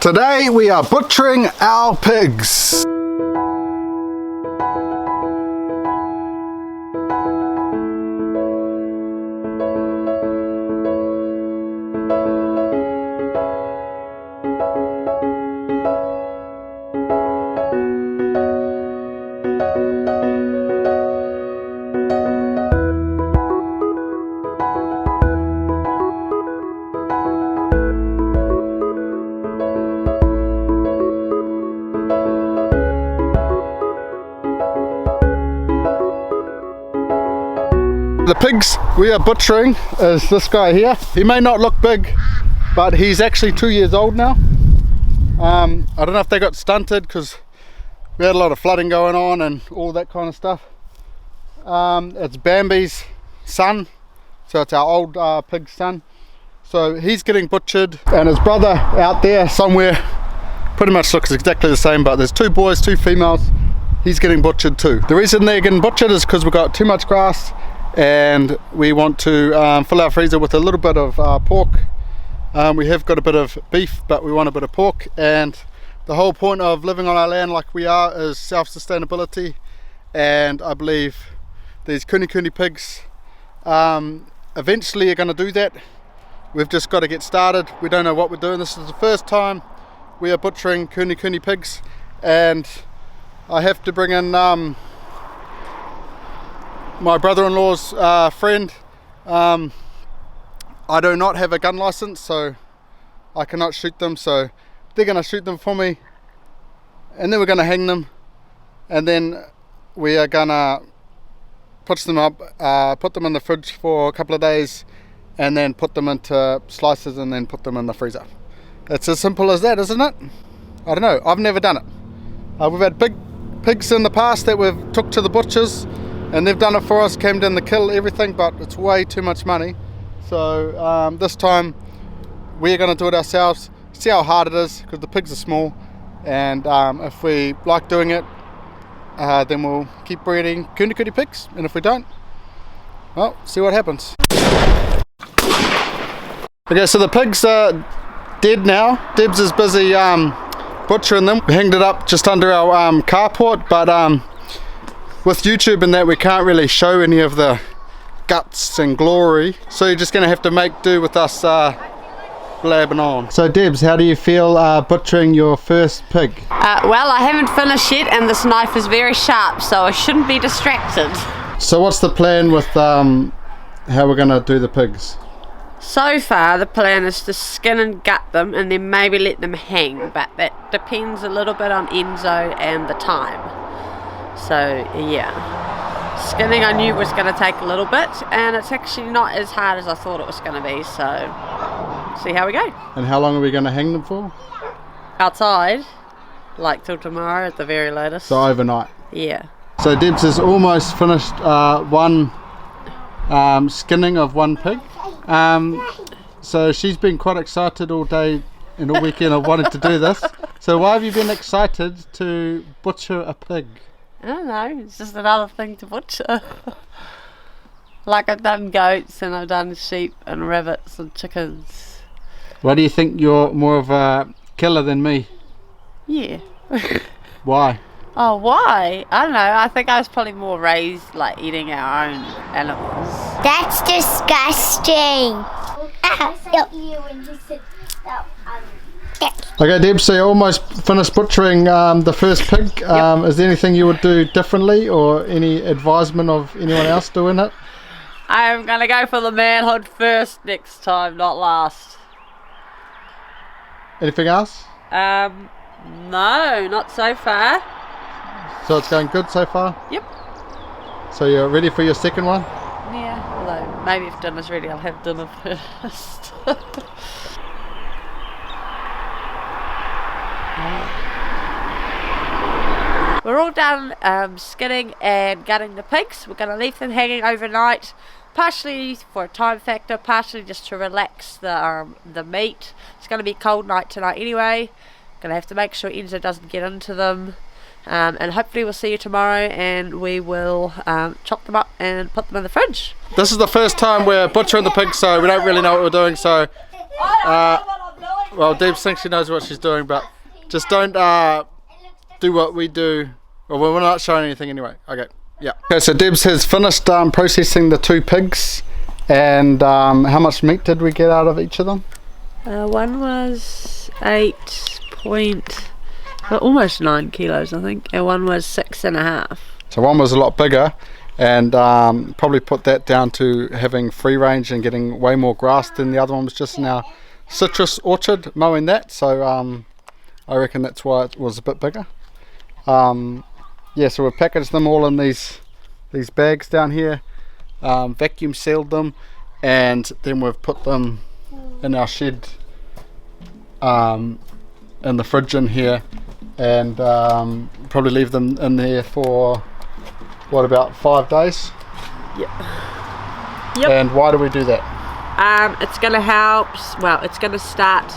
Today we are butchering our pigs. The pigs we are butchering is this guy here. He may not look big, but he's actually 2 years old now. I don't know if they got stunted because we had a lot of flooding going on and all that kind of stuff. It's Bambi's son, so it's our old pig's son. So he's getting butchered, and his brother out there somewhere pretty much looks exactly the same, but there's two boys, two females. He's getting butchered too. The reason they're getting butchered is because we've got too much grass and we want to fill our freezer with a little bit of pork. We have got a bit of beef, but we want a bit of pork, and the whole point of living on our land like we are is self-sustainability, and I believe these Kunekune pigs eventually are going to do that. We've just got to get started. We don't know what we're doing. This is the first time we are butchering Kunekune pigs, and I have to bring in my brother-in-law's friend. I do not have a gun license, so I cannot shoot them, so they're going to shoot them for me, and then we're going to hang them, and then we are going to put them up, put them in the fridge for a couple of days, and then put them into slices and then put them in the freezer. It's as simple as that, isn't it? I don't know, I've never done it. We've had big pigs in the past that we've took to the butchers, and they've done it for us, came down to kill everything, but it's way too much money. So this time we're going to do it ourselves, see how hard it is, because the pigs are small, and if we like doing it, then we'll keep breeding Kunekune pigs, and if we don't, well, see what happens. Okay, so the pigs are dead now. Debs is busy butchering them. We hanged it up just under our carport, but with YouTube and that, we can't really show any of the guts and glory, so you're just going to have to make do with us blabbing on. So Debs, how do you feel butchering your first pig? Well, I haven't finished yet, and this knife is very sharp, so I shouldn't be distracted. So what's the plan with how we're going to do the pigs? So far the plan is to skin and gut them and then maybe let them hang, but that depends a little bit on Enzo and the time. So yeah, skinning I knew was going to take a little bit, and it's actually not as hard as I thought it was going to be, so see how we go. And how long are we going to hang them for? Outside, like till tomorrow at the very latest. So overnight? Yeah. So Debs has almost finished one skinning of one pig. So she's been quite excited all day and all weekend of wanting to do this. So why have you been excited to butcher a pig? I don't know, it's just another thing to butcher. Like I've done goats and I've done sheep and rabbits and chickens. Why do you think you're more of a killer than me? Yeah. Why? Oh, why? I don't know, I think I was probably more raised like eating our own animals. That's disgusting. Okay, Deb, so you almost finished butchering the first pig. Yep. Is there anything you would do differently, or any advisement of anyone else doing it? I'm going to go for the manhood first next time, not last. Anything else? No, not so far. So it's going good so far? Yep. So you're ready for your second one? Yeah, although maybe if dinner's ready I'll have dinner first. We're all done skinning and gutting the pigs. We're going to leave them hanging overnight, partially for a time factor, partially just to relax the meat. It's going to be a cold night tonight anyway. Going to have to make sure Enzo doesn't get into them. And hopefully we'll see you tomorrow, and we will chop them up and put them in the fridge. This is the first time we're butchering the pigs, so we don't really know what we're doing, so Well, Debs thinks she knows what she's doing, but just don't do what we do. Well, we're not showing anything anyway. Okay, yeah. Okay, so Debs has finished processing the 2 pigs. And how much meat did we get out of each of them? One was almost 9 kilos, I think, and one was 6.5. So one was a lot bigger, and probably put that down to having free range and getting way more grass than the other one was just in our citrus orchard, mowing that. So I reckon that's why it was a bit bigger. Yeah, so we've packaged them all in these bags down here, vacuum sealed them, and then we've put them in our shed, in the fridge in here, and probably leave them in there for what, about 5 days? Yep. And why do we do that? It's going to help, well, it's going to start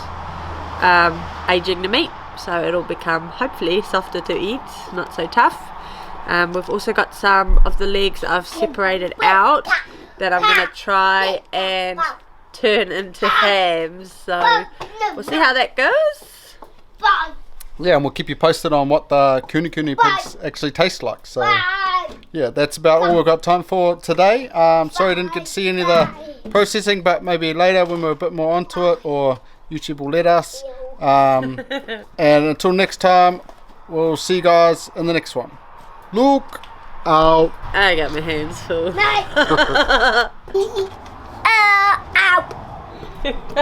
aging the meat, so it'll become hopefully softer to eat, not so tough. We've also got some of the legs that I've separated out that I'm going to try and turn into hams, so we'll see how that goes. Yeah, and we'll keep you posted on what the Kunekune pigs actually taste like. So yeah, that's about all we've got time for today. Sorry I didn't get to see any of the processing, but maybe later when we're a bit more onto it, or YouTube will let us. And until next time, we'll see you guys in the next one. Look out. I got my hands full. Ow.